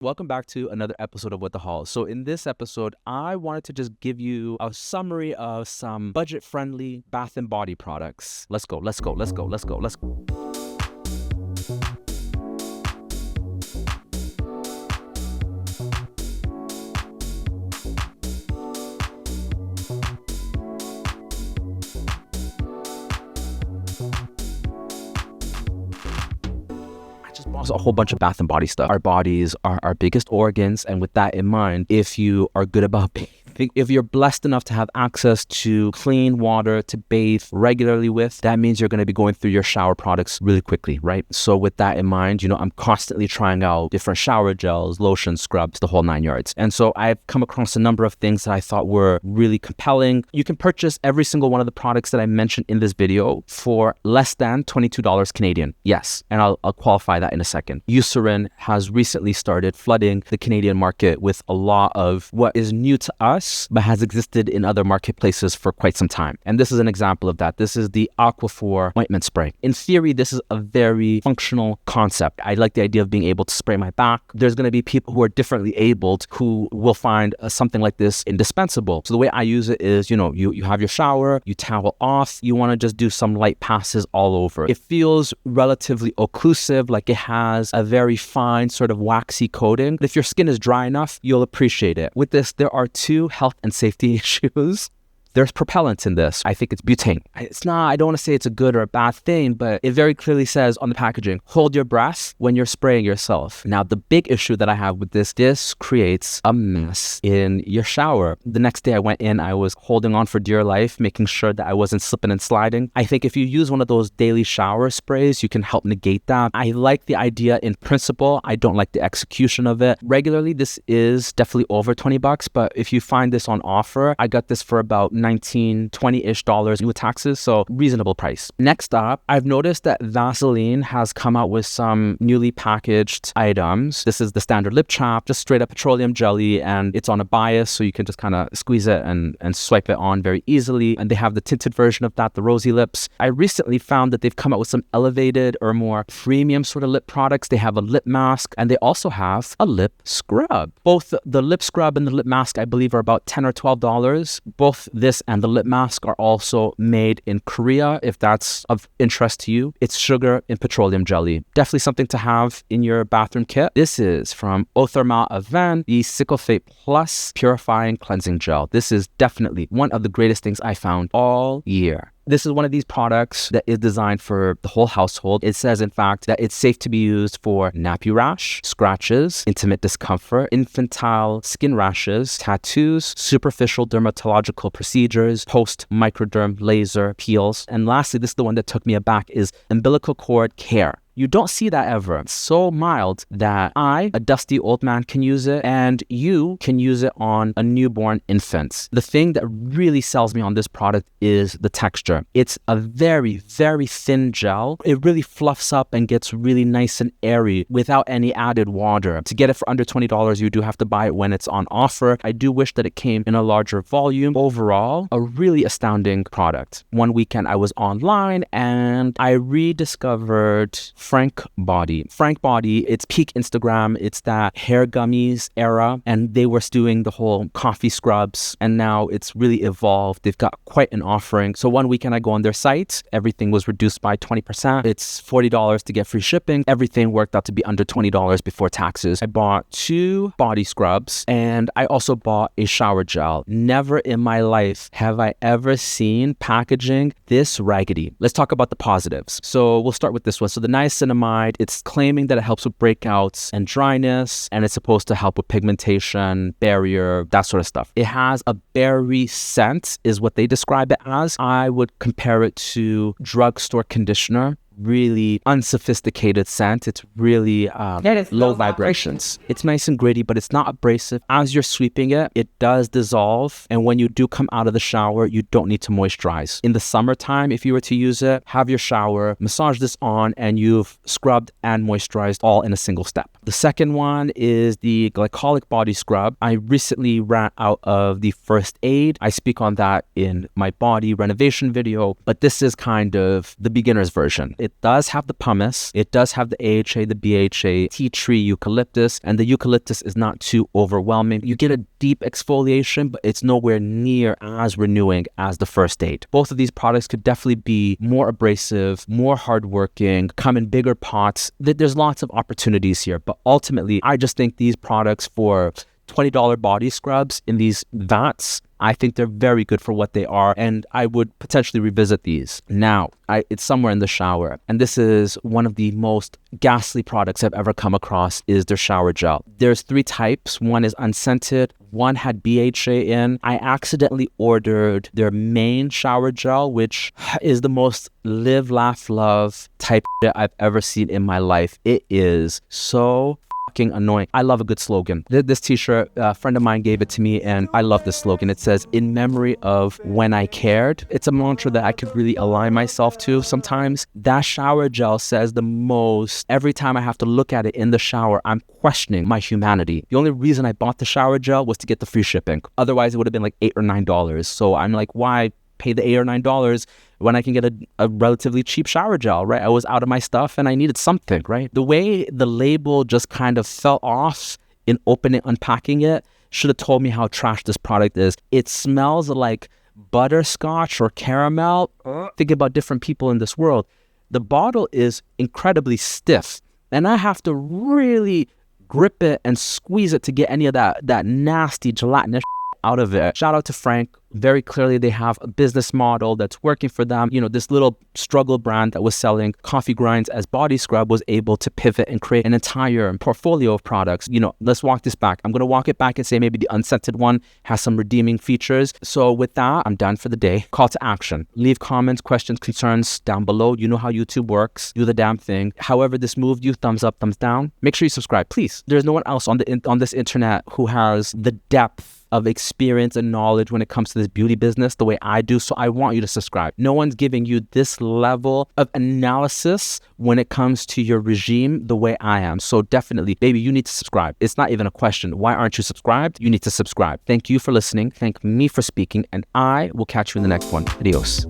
Welcome back to another episode of What the Haul. So in this episode, I wanted to just give you a summary of some budget-friendly bath and body products. Let's go. A whole bunch of bath and body stuff. Our bodies are our biggest organs, and with that in mind, if you are good about if you're blessed enough to have access to clean water to bathe regularly with, that means you're going to be going through your shower products really quickly, right? So with that in mind, I'm constantly trying out different shower gels, lotions, scrubs, the whole 9 yards. And so I've come across a number of things that I thought were really compelling. You can purchase every single one of the products that I mentioned in this video for less than $22 Canadian. Yes, and I'll qualify that in a second. Eucerin has recently started flooding the Canadian market with a lot of what is new to us, but has existed in other marketplaces for quite some time. And this is an example of that. This is the aquaphor ointment spray. In theory, this is a very functional concept. I like the idea of being able to spray my back. There's going to be people who are differently abled who will find something like this indispensable. So the way I use it is, you have your shower, you towel off, you want to just do some light passes all over. It feels relatively occlusive, like it has a very fine sort of waxy coating. But if your skin is dry enough, you'll appreciate it. With this, there are two health and safety issues. There's propellants in this. I think it's butane. I don't want to say it's a good or a bad thing, but it very clearly says on the packaging, hold your breath when you're spraying yourself. Now, the big issue that I have with this creates a mess in your shower. The next day I went in, I was holding on for dear life, making sure that I wasn't slipping and sliding. I think if you use one of those daily shower sprays, you can help negate that. I like the idea in principle. I don't like the execution of it. Regularly, this is definitely over $20, but if you find this on offer, I got this for about $19, $20-ish with taxes, so reasonable price. Next up, I've noticed that Vaseline has come out with some newly packaged items. This is the standard lip chap, just straight up petroleum jelly, and it's on a bias, so you can just kind of squeeze it and swipe it on very easily. And they have the tinted version of that, the rosy lips. I recently found that they've come out with some elevated or more premium sort of lip products. They have a lip mask, and they also have a lip scrub. Both the lip scrub and the lip mask, I believe, are about $10 or $12. Both this and the lip mask are also made in Korea, if that's of interest to you. It's sugar in petroleum jelly. Definitely something to have in your bathroom kit. This is from Avène, the Cicaphate Plus Purifying Cleansing Gel. This is definitely one of the greatest things I found all year. This is one of these products that is designed for the whole household. It says, in fact, that it's safe to be used for nappy rash, scratches, intimate discomfort, infantile skin rashes, tattoos, superficial dermatological procedures, post-microderm laser peels. And lastly, this is the one that took me aback, is umbilical cord care. You don't see that ever. It's so mild that I, a dusty old man, can use it, and you can use it on a newborn infant. The thing that really sells me on this product is the texture. It's a very, very thin gel. It really fluffs up and gets really nice and airy without any added water. To get it for under $20, you do have to buy it when it's on offer. I do wish that it came in a larger volume. Overall, a really astounding product. One weekend I was online and I rediscovered Frank Body. Frank Body, it's peak Instagram. It's that hair gummies era, and they were doing the whole coffee scrubs, and now it's really evolved. They've got quite an offering. So one weekend I go on their site, everything was reduced by 20%. It's $40 to get free shipping. Everything worked out to be under $20 before taxes. I bought 2 body scrubs, and I also bought a shower gel. Never in my life have I ever seen packaging this raggedy. Let's talk about the positives. So we'll start with this one. So the niacinamide, it's claiming that it helps with breakouts and dryness, and it's supposed to help with pigmentation, barrier, that sort of stuff. It has a berry scent, is what they describe it as. I would compare it to drugstore conditioner. Really unsophisticated scent. It's really low vibrations. It's nice and gritty, but it's not abrasive. As you're sweeping it, it does dissolve. And when you do come out of the shower, you don't need to moisturize. In the summertime, if you were to use it, have your shower, massage this on, and you've scrubbed and moisturized all in a single step. The second one is the glycolic body scrub. I recently ran out of the first aid. I speak on that in my body renovation video, but this is kind of the beginner's version. it does have the pumice, it does have the AHA, the BHA, tea tree, eucalyptus, and the eucalyptus is not too overwhelming. You get a deep exfoliation, but it's nowhere near as renewing as the First Aid. Both of these products could definitely be more abrasive, more hardworking, come in bigger pots. There's lots of opportunities here, but ultimately, I just think these products for $20 body scrubs in these vats, I think they're very good for what they are, and I would potentially revisit these. Now, it's somewhere in the shower, and this is one of the most ghastly products I've ever come across is their shower gel. There's 3 types. One is unscented, one had BHA in. I accidentally ordered their main shower gel, which is the most live, laugh, love type shit I've ever seen in my life. It is so fucking annoying. I love a good slogan. This t-shirt, a friend of mine gave it to me, and I love this slogan. It says, "In memory of when I cared." It's a mantra that I could really align myself to sometimes. That shower gel says the most. Every time I have to look at it in the shower, I'm questioning my humanity. The only reason I bought the shower gel was to get the free shipping. Otherwise, it would have been like $8 or $9. So I'm like, why pay the $8 or $9 when I can get a relatively cheap shower gel, right? I was out of my stuff and I needed something, right? The way the label just kind of fell off in opening, unpacking it, should have told me how trash this product is. It smells like butterscotch or caramel. Think about different people in this world. The bottle is incredibly stiff, and I have to really grip it and squeeze it to get any of that nasty gelatinous out of it. Shout out to Frank. Very clearly, they have a business model that's working for them. You know, this little struggle brand that was selling coffee grinds as body scrub was able to pivot and create an entire portfolio of products. You know, let's walk this back. I'm going to walk it back and say maybe the unscented one has some redeeming features. So with that, I'm done for the day. Call to action. Leave comments, questions, concerns down below. You know how YouTube works. Do the damn thing. However this moved you, thumbs up, thumbs down. Make sure you subscribe, please. There's no one else on this internet who has the depth of experience and knowledge when it comes to this beauty business the way I do. So I want you to subscribe. No one's giving you this level of analysis when it comes to your regime the way I am. So definitely, baby, you need to subscribe. It's not even a question. Why aren't you subscribed? You need to subscribe. Thank you for listening. Thank me for speaking. And I will catch you in the next one. Adios.